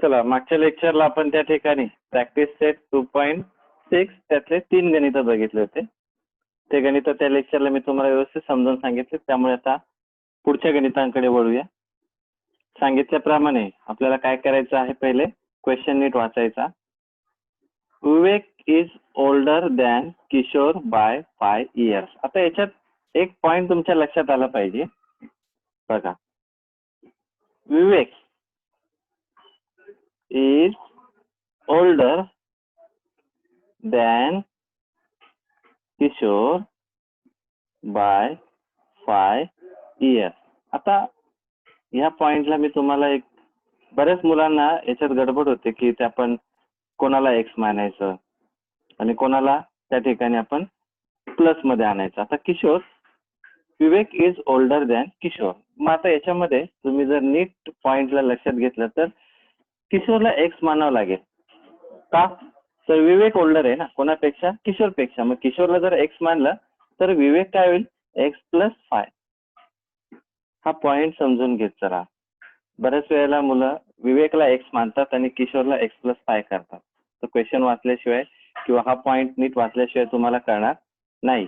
चला, मागच्या लेक्चरला आपण त्या ठिकाणी प्रॅक्टिस सेट 2.6 त्यातले 3 गणित बघितले होते. ते गणित त्या लेक्चरला मी तुम्हाला व्यवस्थित समजावून सांगितले. त्यामुळे आता पुढच्या गणितांकडे वळूया. सांगितल्याप्रमाणे आपल्याला काय करायचं आहे, पहिले क्वेश्चन नीट वाचायचा. Vivek is older than Kishore by 5 years. आता याच्यात एक पॉइंट तुमच्या लक्षात आला पाहिजे. बघा, विवेक is older than Kishore by 5 years. आता ह्या पॉइंटला मी तुम्हाला एक, बऱ्याच मुलांना याच्यात गडबड होते की ते आपण कोणाला एक्स मानायचं आणि कोणाला त्या ठिकाणी आपण प्लस मध्ये आणायचं. आता किशोर, विवेक इज ओल्डर दॅन किशोर. मग आता याच्यामध्ये तुम्ही जर नीट पॉइंटला लक्षात घेतलं तर किशोरला एक्स मानावं लागेल. का? तर विवेक ओल्डर आहे ना कोणापेक्षा, किशोरपेक्षा. मग किशोरला जर एक्स मानलं तर विवेक काय होईल, एक्स प्लस 5. हा पॉइंट समजून घेत चला. बऱ्याच वेळेला मुलं विवेकला एक्स मानतात आणि किशोरला एक्स प्लस 5 करतात. तर क्वेश्चन वाचल्याशिवाय किंवा हा पॉइंट नीट वाचल्याशिवाय तुम्हाला कळणार नाही.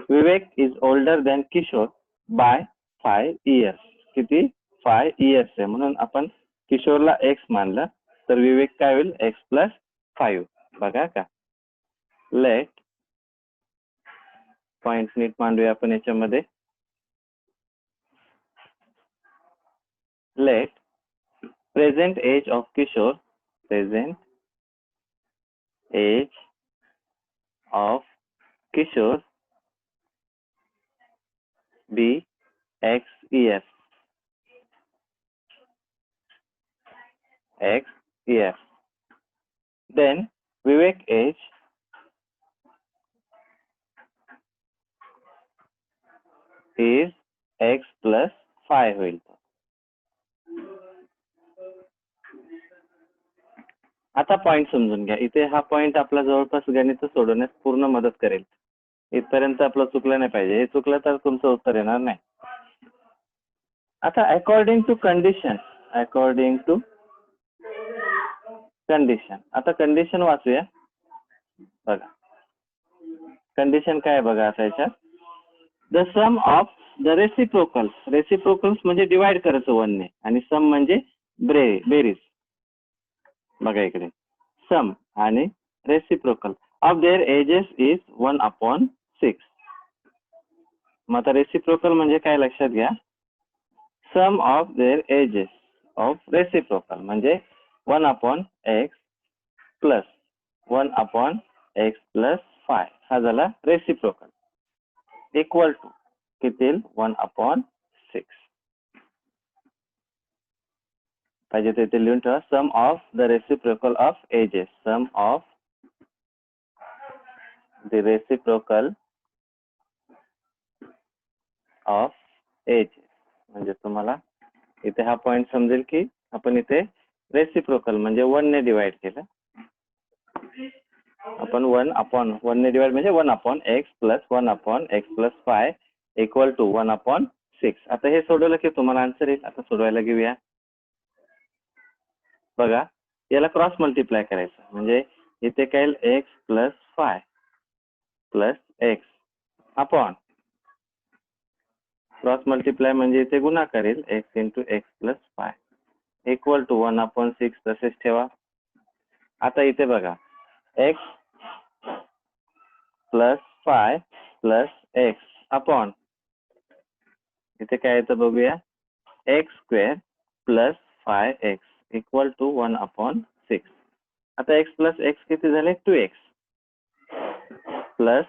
Vivek is older than Kishore by 5 years. किती? 5 इयर्स आहे. म्हणून आपण किशोरला एक्स मानलं तर विवेक काय होईल, एक्स प्लस 5. बघा का, लेट पॉइंट नीट मांडूया आपण याच्यामध्ये. Let present age of Kishor, present age of Kishor be X years. X years. Then Vivek age is X plus 5 होईल. आता पॉइंट समजून घ्या. इथे हा पॉइंट आपला जवळपास गणित सोडवण्यास पूर्ण मदत करेल. इथपर्यंत आपलं चुकलं नाही पाहिजे. हे चुकलं तर तुमचं उत्तर येणार नाही. आता according to condition, according to condition. आता कंडिशन वाचूया. बघा कंडिशन काय बघा. आता याच्यात the sum of the reciprocals. Reciprocals म्हणजे डिवाइड करायचं 1 ने आणि सम म्हणजे बेरीज. बघा इकडे सम आणि reciprocal of their ages is 1/6. मग आता रेसिप्रोकल म्हणजे काय लक्षात घ्या. Sum of their ages of reciprocal म्हणजे 1/x प्लस 1/x प्लस 5 हा झाला रेसिप्रोकल. इक्वल टू किती, 1/6. पाहिजे तर इथे लिहून ठेवा. Sum of the reciprocal of ages, sum of the reciprocal of ages. म्हणजे तुम्हाला इथे हा पॉइंट समजेल की आपण इथे रेसिप्रोकल म्हणजे 1 ने डिवाइड केलं. आपण 1/1 ने डिवाइड म्हणजे 1/x plus 1/x plus 5 equal to 1/6. आता हे सोडवलं की तुम्हाला आन्सर येईल. आता सोडवायला घेऊया. बघा याला क्रॉस मल्टिप्लाय करायचं म्हणजे इथे काय येईल, X plus 5 plus X upon cross multiply म्हणजे इथे गुणाकार येईल, X into X plus 5 equal to 1/6. तसेच ठेवा. आता इथे बघा X plus 5 plus X upon इथे काय येतं बघूया, X square plus 5x equal to 1/6. आता एक्स प्लस एक्स किती झाले, 2x plus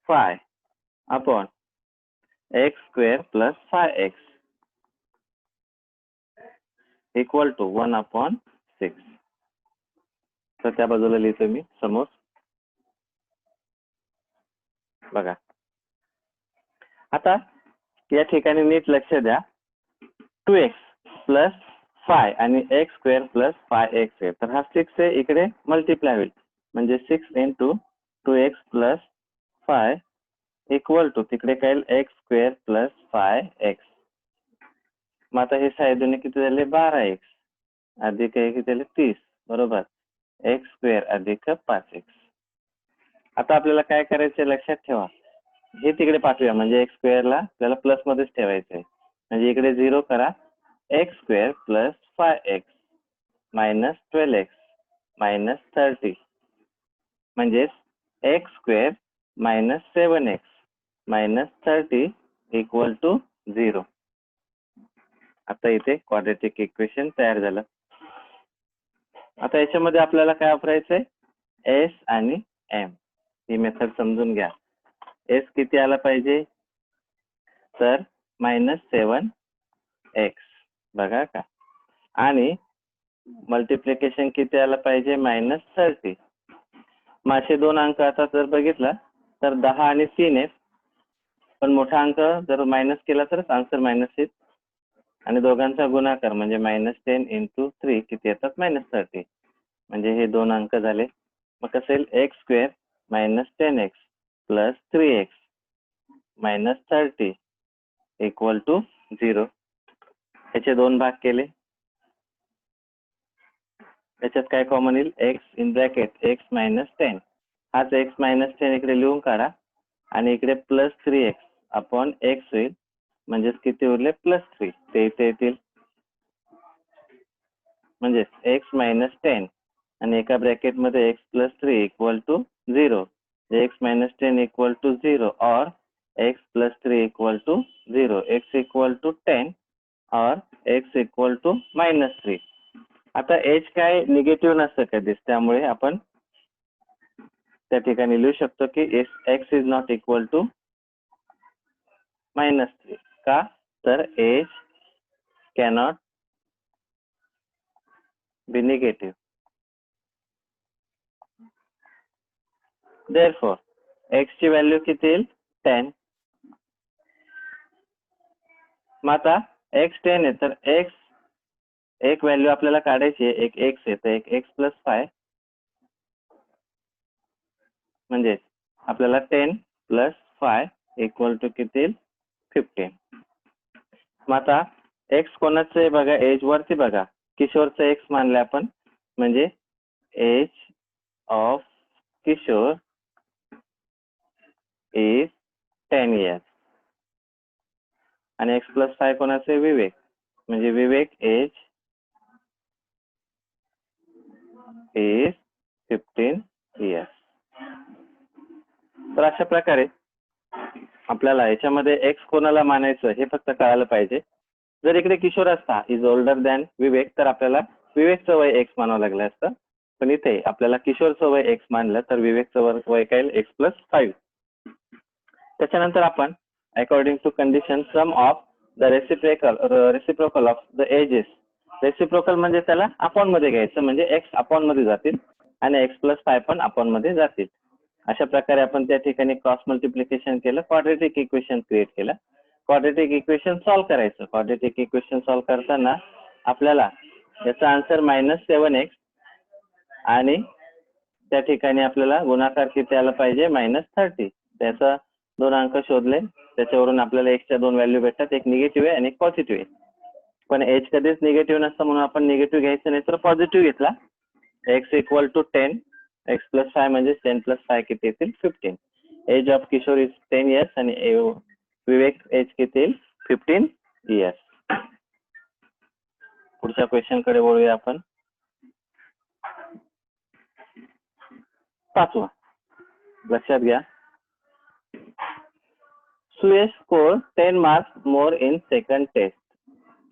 5 upon X square plus 5x equal to 1/6. तर त्या बाजूला लिहितो मी समोर. बघा आता या ठिकाणी नीट लक्ष द्या. 2x प्लस 5 आणि एक्स स्क्वेअर प्लस 5x आहे. तर हा 6 आहे, इकडे मल्टिप्लाय होईल म्हणजे 6 into 2x plus 5 equal to तिकडे काय येईल, एक्स स्क्वेअर प्लस 5x. मग आता हे 6 किती झाले, 12x अधिक हे किती झाले 30 बरोबर. एक्स स्क्वेअर अधिक 5x. आता आपल्याला काय करायचं लक्षात ठेवा, हे तिकडे पाठवूया म्हणजे एक्स स्क्वेअरला आपल्याला प्लस मध्येच ठेवायचं आहे. म्हणजे इकडे 0 करा, x square plus 5x minus 12x minus 30 म्हणजेच x square minus 7x minus 30 equal to 0. आता इथे क्वाड्रॅटिक इक्वेशन तयार झालं. आता याच्यामध्ये आपल्याला काय वापरायचंय, एस आणि एम ही मेथड समजून घ्या. एस किती आला पाहिजे, तर -7x बघा का, आणि मल्टिप्लिकेशन किती आला पाहिजे -30. मासे दोन अंक आता जर बघितला तर 10 आणि 3 आहेत, पण मोठा अंक जर मायनस केला तरच आन्सर मायनस येईल. आणि दोघांचा गुणाकार म्हणजे -10 × 3 किती येतात -30. म्हणजे हे दोन अंक झाले. मग कसं येईल, x square -10x plus 3x minus 30 equal to 0. याचे दोन भाग केले, त्याच्यात काय कॉमन येईल, x in bracket x minus 10. हाच एक्स मायनस 10 इकडे लिहून काढा आणि इकडे प्लस 3x अपॉन एक्स होईल. म्हणजेच किती उरले +3, ते इथे येतील. म्हणजे एक्स मायनस 10 आणि एका ब्रॅकेटमध्ये x plus 3 equal to 0. X minus 10 equal to 0 और x plus 3 equal to 0. X equal to 10 और एक्स इक्वल टू -3. आता एच काय निगेटिव्ह नसतं कधीच, त्यामुळे आपण त्या ठिकाणी लिहू शकतो की x is not equal to -3. का, तर h cannot be negative. Therefore, x ची व्हॅल्यू किती येईल 10. मग आता x 10 आहे तर x एक व्हॅल्यू आपल्याला काढायची आहे, एक x आहे तर एक x प्लस 5 म्हणजे आपल्याला 10 प्लस 5 इक्वल टू किती येईल 15. मग आता x कोणाचं आहे बघा, एज वरती बघा, किशोरचं x मानले आपण, म्हणजे age of Kishore is 10 years. आणि x प्लस 5 कोणाचे, विवेक, म्हणजे विवेक एज इज 15 years. तर अशा प्रकारे आपल्याला याच्यामध्ये एक्स कोणाला मानायचं हे फक्त कळायला पाहिजे. जर इकडे किशोर असता इज ओल्डर दॅन विवेक तर आपल्याला विवेकचं वय एक्स मानावं लागलं असतं, पण इथे आपल्याला किशोरचं वय एक्स मानलं तर विवेकचं वय काय एक्स प्लस 5. त्याच्यानंतर आपण according to condition sum of the reciprocal of the ages. Reciprocal म्हणजे त्याला अपॉन मध्ये घ्यायचं, म्हणजे एक्स अपॉन मध्ये जातील आणि एक्स प्लस 5 पण अपॉन मध्ये जातील. अशा प्रकारे आपण त्या ठिकाणी क्रॉस मल्टिप्लिकेशन केलं, क्वाड्रॅटिक इक्वेशन क्रिएट केलं. क्वाड्रॅटिक इक्वेशन सॉल्व्ह करायचं. क्वाड्रॅटिक इक्वेशन सॉल्व्ह करताना आपल्याला याचा आन्सर -7x आणि त्या ठिकाणी आपल्याला गुणाकार किती आला पाहिजे -30. त्याचा दोन अंक शोधले, त्याच्यावरून आपल्याला एक्सच्या दोन व्हॅल्यू भेटतात, एक निगेटिव्ह आहे आणि एक पॉझिटिव्ह आहे. पण एच कधीच निगेटिव्ह नसतं म्हणून आपण निगेटिव्ह घ्यायचं नाही तर पॉझिटिव्ह घेतला. X equal to 10, x plus 5 म्हणजे 10 प्लस 5 किती येतील 15. Age of Kishore is 10 years आणि विवेक एज किती येईल 15 years. पुढच्या क्वेश्चन कडे वळूया आपण. 5वा लक्षात घ्या. Suyash score 10 marks more in second test.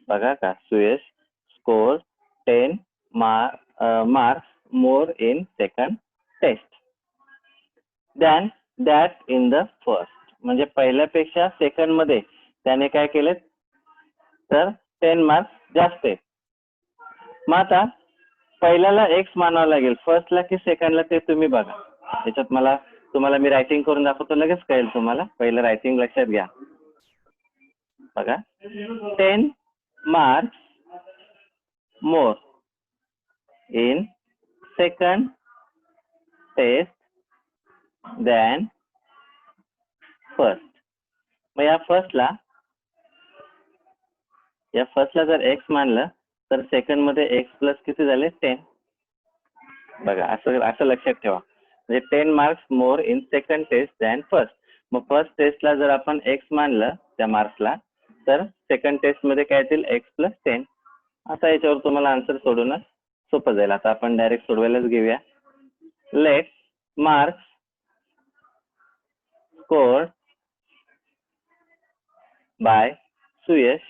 बघा का, Suyash score 10 marks more in second test than that in the first. म्हणजे पहिल्यापेक्षा सेकंड मध्ये त्याने काय केले तर 10 मार्क्स जास्त आहे. मग आता पहिल्याला एक्स मानावं लागेल, फर्स्टला की सेकंडला ते तुम्ही बघा. याच्यात तुम्हाला मी रायटिंग करून दाखवतो, लगेच कळेल तुम्हाला. पहिलं रायटिंग लक्षात घ्या बघा. 10 marks more in second test than first. मग या फर्स्टला जर एक्स मानलं तर सेकंड मध्ये एक्स प्लस किती झाले 10. बघा असं लक्षात ठेवा. म्हणजे 10 marks more in second test than first. मग फर्स्ट टेस्टला जर आपण एक्स मानलं त्या मार्क्सला, तर सेकंड टेस्ट मध्ये काय येतील एक्स प्लस 10. आता याच्यावर तुम्हाला आन्सर सोडवणं सोपं जाईल. आता आपण डायरेक्ट सोडवायलाच घेऊया. Let marks score by Suyash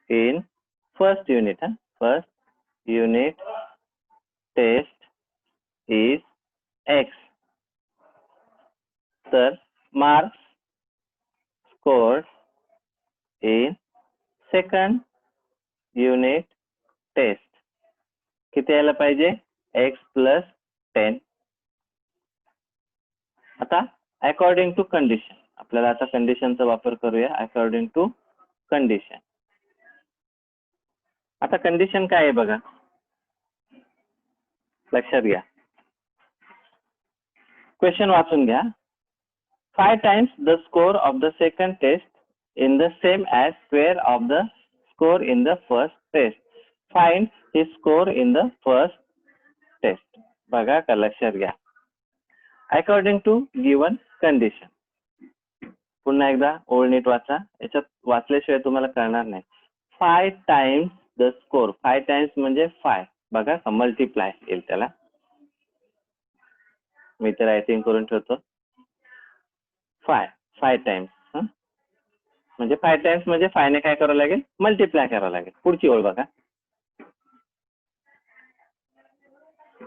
in first unit first unit test is x. तर marks score in second unit test किती यायला पाहिजे एक्स प्लस 10. आता अकॉर्डिंग टू कंडिशन, आपल्याला आता कंडिशनचा वापर करूया. According to condition. आता कंडिशन काय आहे बघा, लक्षात घ्या. क्वेश्चन वाचून घ्या. 5 times the score of the second test in the same as square of the score in the first test. Find his score in the first test. बघा का, लक्षात घ्या. According to given condition. पुन्हा एकदा ओळ नीट वाचा, याच्यात वाचल्याशिवाय तुम्हाला कळणार नाही. 5 times the score. 5 times म्हणजे 5. बघा का, मल्टिप्लाय येईल त्याला. मी तर रायटिंग करून ठेवतो. 5 टाइम्स. म्हणजे 5 टाइम्स म्हणजे 5 ने काय करावं लागेल, मल्टिप्लाय करावं लागेल. पुढची ओळ बघा.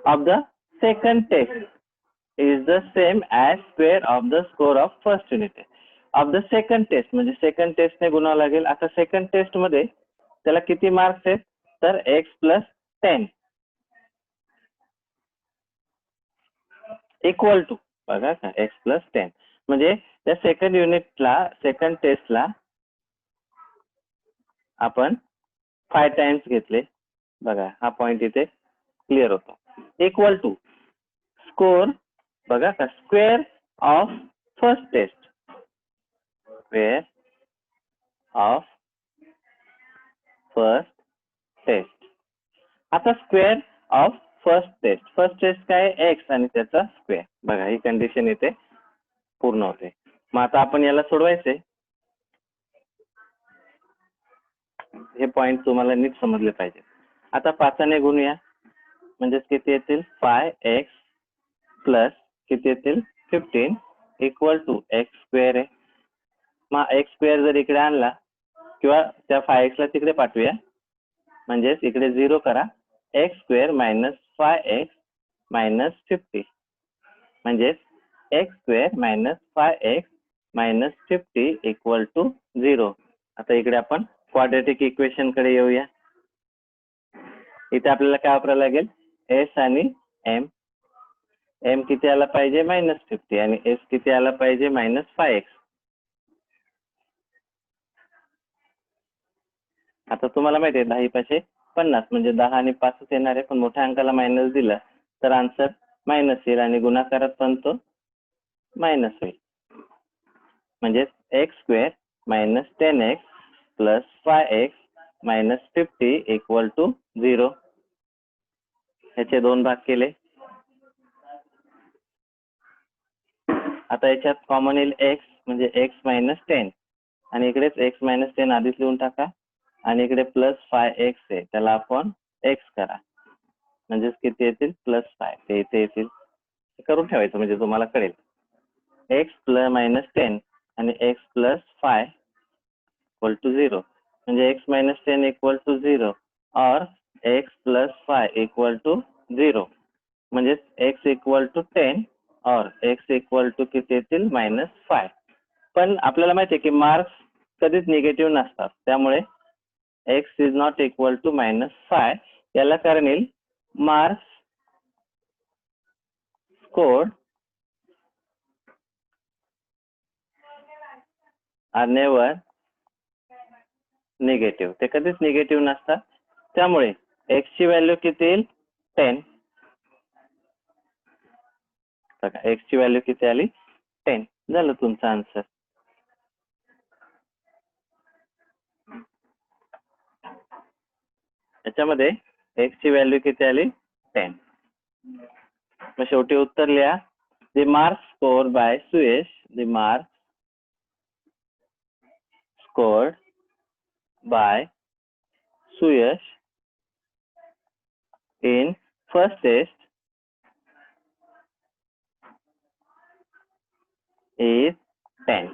Of the second test is the same as square of the score of first unit. Of the second test म्हणजे सेकंड टेस्टने गुणावं लागेल. आता सेकंड टेस्ट मध्ये त्याला किती मार्क्स आहेत, तर एक्स प्लस 10 इक्वल टू, बघा का, एक्स प्लस 10. म्हणजे त्या सेकंड युनिटला, सेकंड टेस्टला आपण 5 टाइम्स घेतले. बघा हा पॉइंट इथे क्लिअर होतो. इक्वल टू स्कोर, बघा का, square of first test. Square of first test. आता square of first test. First test काय, एक्स आणि त्याचा स्क्वेअर. बघा ही कंडिशन इथे पूर्ण होते. मग आता आपण याला सोडवायचे. हे पॉइंट तुम्हाला नीट समजले पाहिजे. आता 5 ने गुणूया, म्हणजे किती येतील 5x प्लस किती येतील 15 इक्वल टू एक्स स्क्वेअर आहे. मग एक्स स्क्वेअर जर इकडे आणला किंवा त्या 5x ला तिकडे पाठवूया, म्हणजेच इकडे 0 करा. X square minus 5x minus 50 म्हणजेच x square minus 5x minus 50 equal to 0. आता इकडे आपण क्वाड्रॅटिक इक्वेशन कडे येऊया. इथे आपल्याला काय वापरायला लागेल, एस आणि एम. एम किती आला पाहिजे -50 आणि एस किती आला पाहिजे -5x. आता तुम्हाला माहिती आहे 10 पाचशे 50 म्हणजे 10 आणि 5 येणार आहे, पण मोठ्या अंकाला मायनस दिला तर आन्सर मायनस येईल आणि गुणाकारात पण तो मायनस होईल. म्हणजे x square minus 10x plus 5x minus 50 equal to 0. ह्याचे 2 भाग केले. आता याच्यात कॉमन येईल एक्स, म्हणजे एक्स मायनस 10 आणि इकडेच एक्स मायनस 10 आधीच लिहून टाका आणि इकडे प्लस 5x आहे, त्याला आपण एक्स करा, म्हणजेच किती येतील +5. ते इथे येतील. करून ठेवायचं म्हणजे तुम्हाला कळेल. एक्स प्लस मायनस 10 आणि एक्स प्लस 5 इक्वल टू 0. म्हणजे एक्स मायनस 10 इक्वल टू 0 और एक्स प्लस 5 इक्वल टू 0. म्हणजे एक्स इक्वल टू 10 और एक्स इक्वल टू किती येतील -5. पण आपल्याला माहिती आहे की मार्क्स कधीच निगेटिव्ह नसतात, त्यामुळे x is not equal to -5. याला कारण येईल marks scored are never negative. ते कधीच निगेटिव्ह नसतात, त्यामुळे एक्स ची व्हॅल्यू किती येईल 10. एक्स ची व्हॅल्यू किती आली 10. झालं तुमचा आन्सर. याच्यामध्ये x ची व्हॅल्यू किती आली 10. मग शेवटी उत्तर लिहा. The marks score by Suyash, the marks scored by Suyash in first test is 10.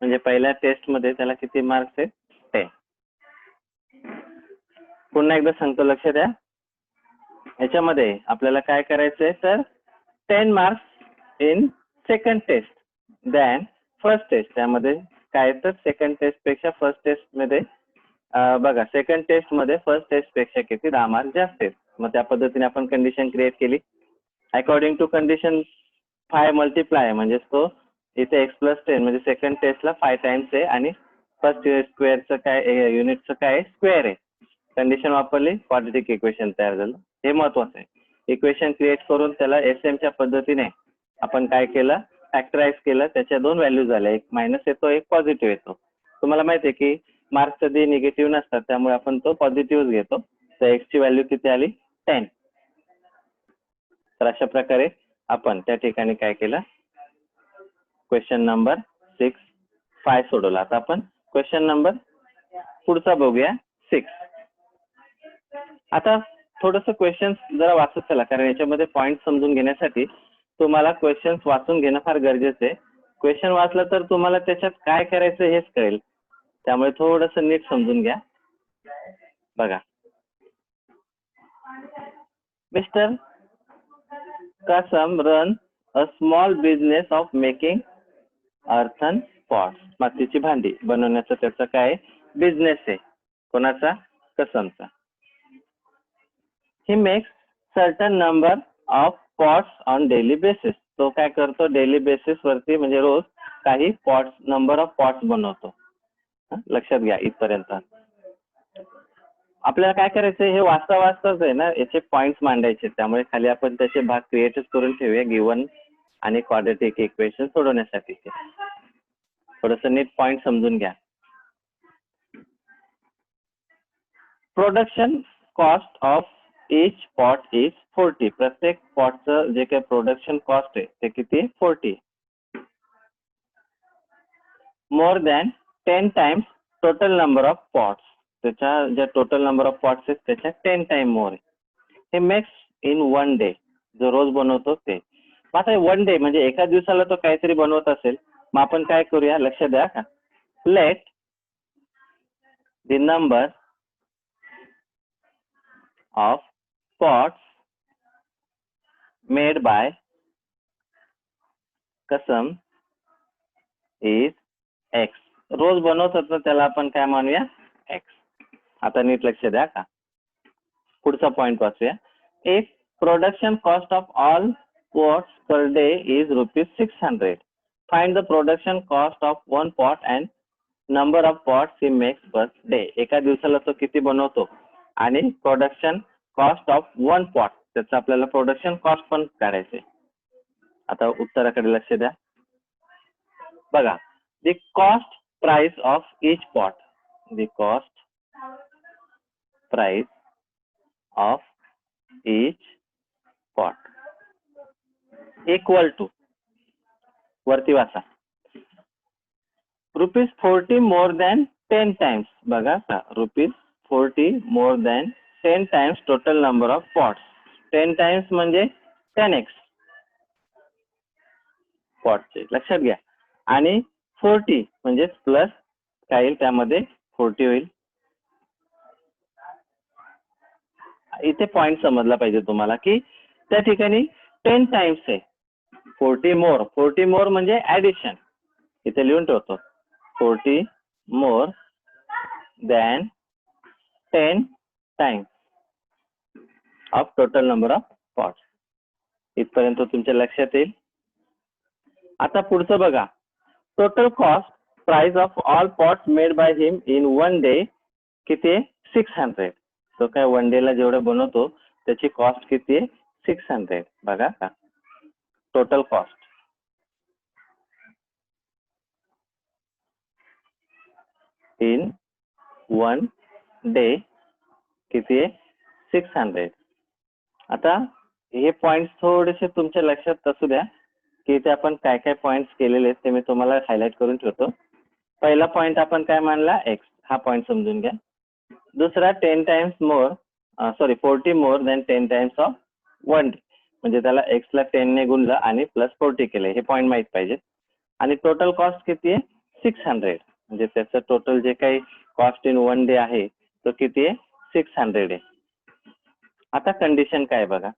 म्हणजे पहिल्या टेस्ट मध्ये त्याला किती मार्क्स आहेत 10. पुन्हा एकदा सांगतो, लक्ष द्या. याच्यामध्ये आपल्याला काय करायचंय तर 10 marks in second test than first test. त्यामध्ये काय तर सेकंड टेस्ट पेक्षा फर्स्ट टेस्ट मध्ये बघा सेकंड टेस्ट मध्ये फर्स्ट टेस्ट पेक्षा किती 10 मार्क जास्त आहेत. मग त्या पद्धतीने आपण कंडिशन क्रिएट केली. अकॉर्डिंग टू कंडिशन 5 मल्टिप्लाय म्हणजे तो इथे x+10 म्हणजे सेकंड टेस्टला 5 टाइम्स आहे आणि फर्स्ट स्क्वेअरचं काय युनिटचं काय स्क्वेअर आहे. कंडिशन वापरली, क्वाड्रॅटिक इक्वेशन तयार झालं. हे महत्वाचं आहे. इक्वेशन क्रिएट करून त्याला SM च्या पद्धतीने आपण काय केलं, फॅक्टराइज केलं. त्याच्या दोन व्हॅल्यू झाल्या, एक मायनस येतो एक पॉझिटिव्ह येतो. तुम्हाला माहिती आहे की मार्क्स कधी निगेटिव्ह नसतात, त्यामुळे आपण तो पॉझिटिव्ह घेतो. तर x ची व्हॅल्यू किती आली 10. तर अशा प्रकारे आपण त्या ठिकाणी काय केलं, क्वेश्चन नंबर 6 5 सोडवला. आता आपण क्वेश्चन नंबर पुढचा बघूया 6. आता थोडंसं क्वेश्चन्स जरा वाचत चला, कारण याच्यामध्ये पॉईंट समजून घेण्यासाठी तुम्हाला क्वेश्चन्स वाचून घेणं फार गरजेचं आहे. क्वेश्चन वाचलं तर तुम्हाला त्याच्यात काय करायचं हेच कळेल. त्यामुळे थोडंसं नीट समजून घ्या. बघा, mister Kasam run a small business of making earthen pots. मातीची भांडी बनवण्याचा त्याचा काय बिझनेस आहे. कोणाचा? कसमचा. He makes certain number of pots on daily basis. तो काय करतो, डेली बेसिस वरती म्हणजे रोज काही पॉट्स, नंबर ऑफ पॉट्स बनवतो. लक्षात घ्या इथपर्यंत. आपल्याला काय करायचं, हे वाचता वाचताच आहे ना याचे पॉइंट्स मांडायचे. त्यामुळे खाली आपण त्याचे भाग क्रिएटच करून ठेवूया गिवन आणि क्वाड्रॅटिक इक्वेशन सोडवण्यासाठी. थोडंसं नीट पॉइंट समजून घ्या. Production cost of each pot is 40. प्रत्येक पॉटचं जे काही प्रोडक्शन कॉस्ट आहे ते किती 40. More than 10 times total number of pots. त्याच्या ज्या टोटल नंबर ऑफ पॉट्स आहेत त्याच्या 10 टाइम मोर आहे. हे मेक्स इन 1 डे. जो रोज बनवतो ते. आता 1 डे म्हणजे एका दिवसाला तो काहीतरी बनवत असेल. मग आपण काय करूया, लक्ष द्या का. Let the number of pots made by Kasam is x. रोज बनवतात ना त्याला आपण काय मानूया एक्स. आता नीट लक्ष द्या का. पुढचा पॉइंट वाचूया. If production cost of all pots per day is ₹600. Find the production cost of 1 pot and number of pots he makes per day. एका दिवसाला तो किती बनवतो आणि प्रोडक्शन कॉस्ट ऑफ 1 पॉट, त्याचं आपल्याला प्रोडक्शन कॉस्ट पण काढायचे. आता उत्तराकडे लक्ष द्या. बघा, the cost price of each pot, the cost price of each pot equal to, वरती वाचा, ₹40 more than 10 times. बघा का, ₹40 more than 10 times total number of pots. 10 times म्हणजे 10x पॉटचे. लक्षात घ्या. आणि 40 म्हणजे प्लस काय येईल त्यामध्ये 40 होईल. इथे पॉइंट समजला पाहिजे तुम्हाला की त्या ठिकाणी 10 टाइम्स आहे. 40 मोर म्हणजे ऍडिशन. इथे लिहून ठेवतो 40 more than 10 times of total number of pots. इथपर्यंत तुमच्या लक्षात येईल. आता पुढचं बघा. Total cost price of all pots made by him in 1 day किती आहे 600. तो काय 1 डे ला जेवढं बनवतो त्याची कॉस्ट किती आहे 600. बघा का, टोटल कॉस्ट इन 1 डे किती आहे 600. आता हे पॉइंट्स थोडेसे तुमच्या लक्षात असू द्या की इथे आपण काय काय पॉइंट्स केलेले आहेत ते मी तुम्हाला हायलाइट करून ठेवतो. पहिला पॉइंट आपण काय मानला एक्स, हा पॉइंट समजून घ्या. दुसरा 10 times more 40 more than 10 times of 1 day, म्हणजे त्याला एक्स ला 10 ने गुणलं आणि प्लस 40 केले, हे पॉइंट माहित पाहिजे. आणि टोटल कॉस्ट किती आहे 600, म्हणजे त्याचं टोटल जे काही कॉस्ट इन 1 डे आहे तो किती आहे 600 आहे. आता कंडिशन काय बघा,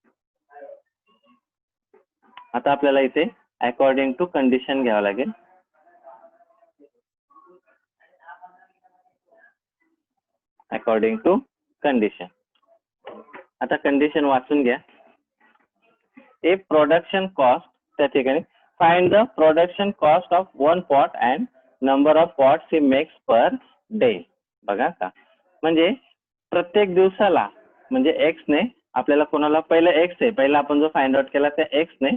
आता आपल्याला इथे अकॉर्डिंग टू कंडिशन घ्यावं लागेल. अकॉर्डिंग टू कंडिशन, आता कंडिशन वाचून घ्या. ए प्रोडक्शन कॉस्ट, त्या ठिकाणी find the production cost of 1 pot and number of pots he makes per day. बघा का, म्हणजे प्रत्येक दिवसाला, म्हणजे एक्स ने आपल्याला कोणाला पहिलं एक्स आहे, पहिला आपण जो फाइंड आउट केला त्या एक्स ने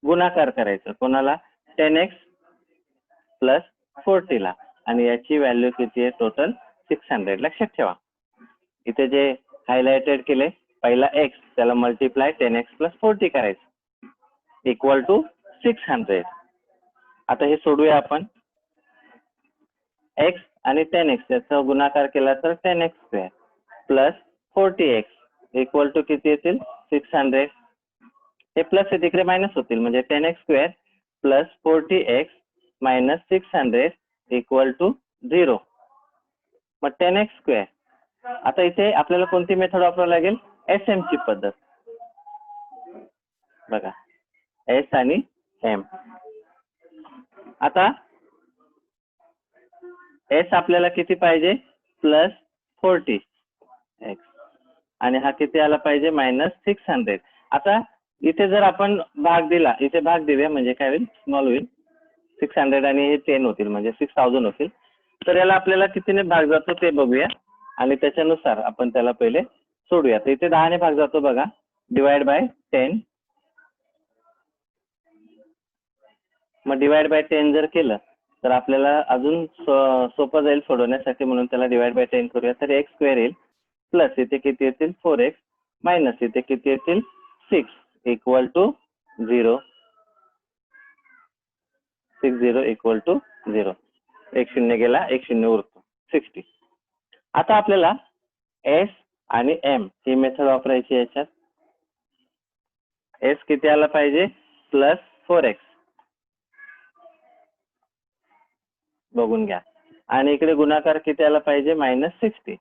गुणाकार करायचं, कोणाला 10x प्लस 40 ला, आणि याची व्हॅल्यू किती आहे टोटल 600. लक्षात ठेवा इथे जे हायलाइटेड केले, पहिला एक्स त्याला मल्टिप्लाय 10x प्लस 40 करायचं इक्वल टू 600. आता हे सोडूया आपण. एक्स आणि 10x याचा गुणाकार केला तर 10x square plus 40x equal to किती येतील 600. हे प्लस आहे तिकडे मायनस होतील, म्हणजे 10x square plus 40x minus 600 equal to 0. मग 10x स्क्वेअर. आता इथे आपल्याला कोणती मेथड वापरावी लागेल, SM ची पद्धत. बघा एस आणि एम. आता एस आपल्याला किती पाहिजे प्लस 40x आणि हा किती आला पाहिजे मायनस 600. आता इथे जर आपण भाग दिला, इथे भाग देऊया म्हणजे काय होईल स्मॉल होईल, 600 आणि हे 10 होतील म्हणजे 6000 होतील. तर याला आपल्याला कितीने भाग जातो ते बघूया आणि त्याच्यानुसार आपण त्याला पहिले सोडूया. तर इथे 10 ने भाग जातो बघा, डिवाइड बाय 10. मग डिवाइड बाय 10 जर केलं तर आपल्याला अजून सोपं जाईल सोडवण्यासाठी, म्हणून त्याला डिवाइड बाय 10 करूया. तर एक्स स्क्वेअर येईल प्लस इथे किती येतील 4x मायनस इथे किती येतील 6 इक्वल टू 0. 60 equal to 0. एक शून्य गेला, एक शून्य उरतो 60. आता आपल्याला एस आणि एम ही मेथड वापरायची. याच्यात एस किती आला पाहिजे प्लस 4x बघून घ्या, आणि इकडे गुणाकार किती आला पाहिजे मायनस 60.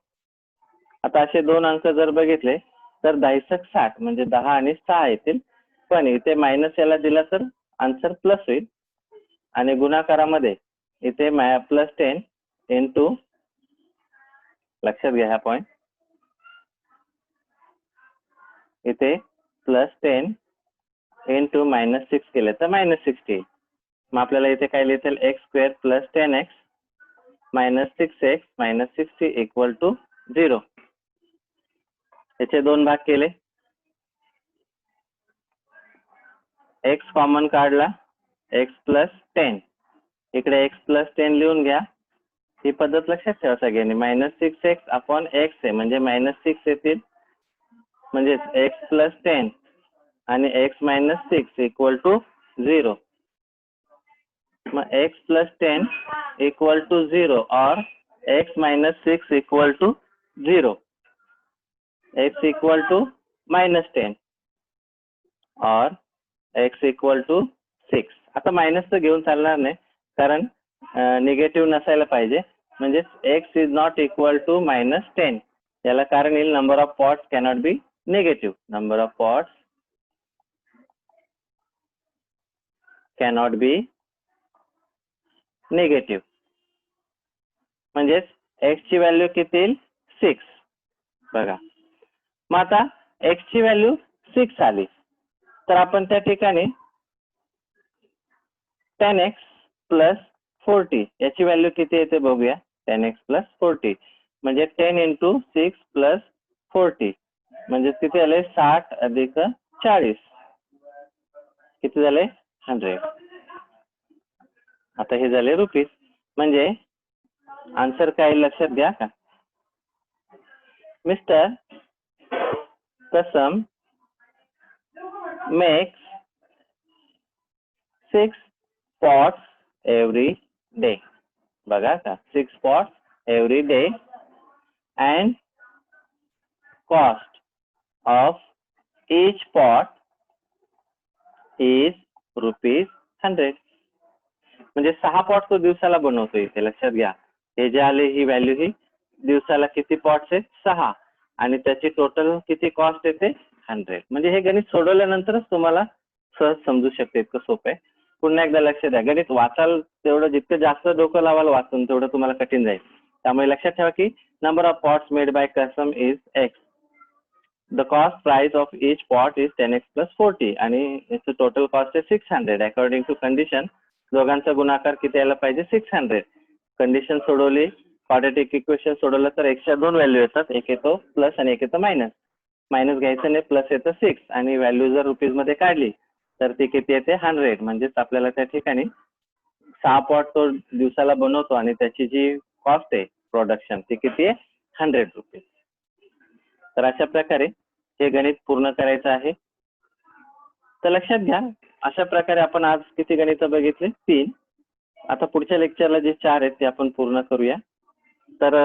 आता असे दोन अंक जर बघितले तर 10 60 म्हणजे 10 आणि 6 येतील, पण इथे मायनस याला दिला तर आन्सर प्लस होईल. आणि गुणाकारामध्ये इथे प्लस 10 इंटू, लक्षात घ्या हा पॉइंट, इथे प्लस 10 इंटू मायनस 6 केले तर मायनस 60. मग आपल्याला इथे काय लिहिता येईल x square plus 10x minus 6x minus 60 equal to 0. याचे दोन भाग केले, एक्स कॉमन काढला, एक्स प्लस 10, इकडे एक्स प्लस 10 लिहून घ्या. ही पद्धत लक्षात ठेवा सगळ्यांनी. मायनस 6x अपॉन एक्स आहे म्हणजे मायनस 6 येतील, म्हणजे एक्स प्लस 10 आणि एक्स मायनस 6 इक्वल टू 0. मग एक्स प्लस 10 इक्वल टू 0 और x minus 6 equal to 0. X equal to minus 10 और एक्स इक्वल टू 6. आता मायनस तर घेऊन चालणार नाही, कारण निगेटिव्ह नसायला पाहिजे, म्हणजे x is not equal to minus 10. याला कारण येईल number of pots cannot be negative. Number of pots cannot be negative, म्हणजेच एक्स ची व्हॅल्यू किती येईल 6. बघा मग आता एक्स ची व्हॅल्यू 6 आली तर आपण त्या ठिकाणी 10x प्लस 40 याची व्हॅल्यू किती येते बघूया. 10x प्लस 40 म्हणजे 10 इंटू 6 प्लस 40 म्हणजे किती झाले 60 अधिक 40 किती झाले 100. आता हे झाले रुपीज, म्हणजे आन्सर काय लक्षात घ्या का मिस्टर कसम makes 6 pots every day. बघा का 6 pots every day and cost of each pot is ₹100. म्हणजे 6 पॉट तो दिवसाला बनवतो. इथे लक्षात घ्या, हे जे आले ही व्हॅल्यू ही दिवसाला किती पॉट्स आहेत 6 आणि त्याची टोटल किती कॉस्ट येते 100. म्हणजे हे गणित सोडवल्यानंतरच तुम्हाला सहज समजू शकते, इतकं सोपं आहे. पुन्हा एकदा लक्ष द्या, गणित वाचाल तेवढं जितकं जास्त डोकं लावाल वाचून तेवढं तुम्हाला कठीण जाईल. त्यामुळे लक्षात ठेवा की number of pots made by Kasam is x. The cost price of each pot is 10x plus 40 आणि its total cost is 600. According to condition दोघांचा गुणाकार किती यायला पाहिजे 600. कंडिशन सोडवली, क्वाड्रॅटिक इक्वेशन सोडवलं तर एक्सच्या 2 व्हॅल्यू येतात, एक येतो प्लस आणि एक येतो मायनस. मायनस घ्यायचं नाही, प्लस येतं 6 आणि व्हॅल्यू जर रुपीज मध्ये काढली तर ती किती येते 100. म्हणजेच आपल्याला त्या ठिकाणी 6 पॉट तो दिवसाला बनवतो आणि त्याची जी कॉस्ट आहे प्रोडक्शन ती किती आहे 100 रुपीज. तर अशा प्रकारे हे गणित पूर्ण करायचं आहे. तर लक्षात घ्या, अशा प्रकारे आपण आज किती गणित बघितले 3. आता पुढच्या लेक्चरला जे 4 आहेत ते आपण पूर्ण करूया. तर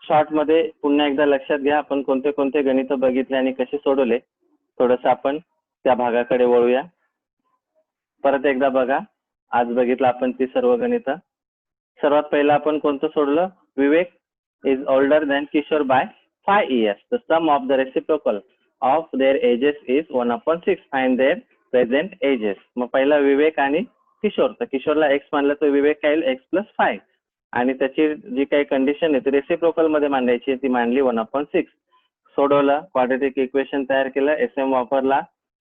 शॉर्ट मध्ये पुन्हा एकदा लक्षात घ्या आपण कोणते कोणते गणित बघितले आणि कसे सोडवले, थोडंसं आपण त्या भागाकडे वळूया. परत एकदा बघा, आज बघितलं आपण ती सर्व गणित. सर्वात पहिला आपण कोणतं सोडलं, Vivek is older than Kishore by 5 years. The sum of the reciprocal of their ages is 1/6. Find their present ages. मग पहिला विवेक आणि किशोर, तर किशोरला x मानलं तर विवेक काय x plus 5 आणि त्याची जी काही कंडिशन आहे ती रेसिप्रोकल मध्ये मांडायची, ती मांडली 1/6. सोडवलं, क्वाड्रॅटिक इक्वेशन तयार केलं, एसएम वापरला,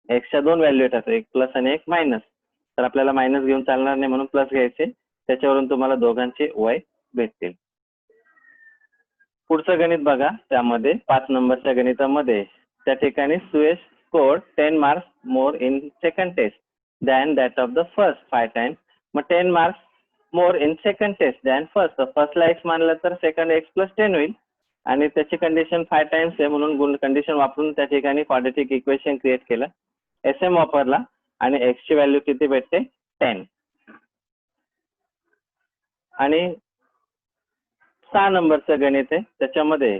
एक्सच्या 2 व्हॅल्यू येतात, एक प्लस आणि एक मायनस. तर आपल्याला मायनस घेऊन चालणार नाही म्हणून प्लस घ्यायचे, त्याच्यावरून तुम्हाला दोघांचे वय भेटतील. पुढचं गणित बघा, त्यामध्ये 5 नंबरच्या गणितामध्ये त्या ठिकाणी Suyash scored 10 marks more in second test than that of the first 5 times. मग 10 marks more in second test than first, तर फर्स्टला एक्स मानलं तर सेकंड एक्स प्लस 10 होईल आणि त्याची कंडिशन 5 टाइम्स आहे म्हणून कंडिशन वापरून त्या ठिकाणी क्वाड्रॅटिक इक्वेशन क्रिएट केलं, एसएम वापरला आणि एक्सची व्हॅल्यू किती भेटते 10. आणि 6 नंबरचं गणित आहे, त्याच्यामध्ये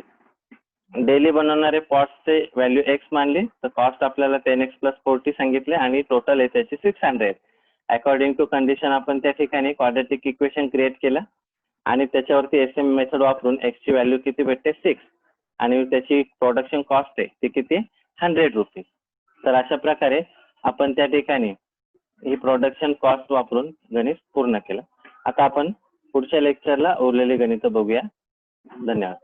डेली बनवणारे पॉट्सचे व्हॅल्यू एक्स मानली, तर कॉस्ट आपल्याला 10x plus 40 सांगितले आणि टोटल आहे त्याची 600. अकॉर्डिंग टू कंडिशन आपण त्या ठिकाणी क्वाड्रॅटिक इक्वेशन क्रिएट केलं आणि त्याच्यावरती एसएम मेथड वापरून एक्सची व्हॅल्यू किती भेटते 6 आणि त्याची प्रोडक्शन कॉस्ट आहे ती किती 100 रुपीज. तर अशा प्रकारे आपण त्या ठिकाणी ही प्रोडक्शन कॉस्ट वापरून गणित पूर्ण केलं. आता आपण पुढच्या लेक्चरला उरलेली गणित बघूया. धन्यवाद.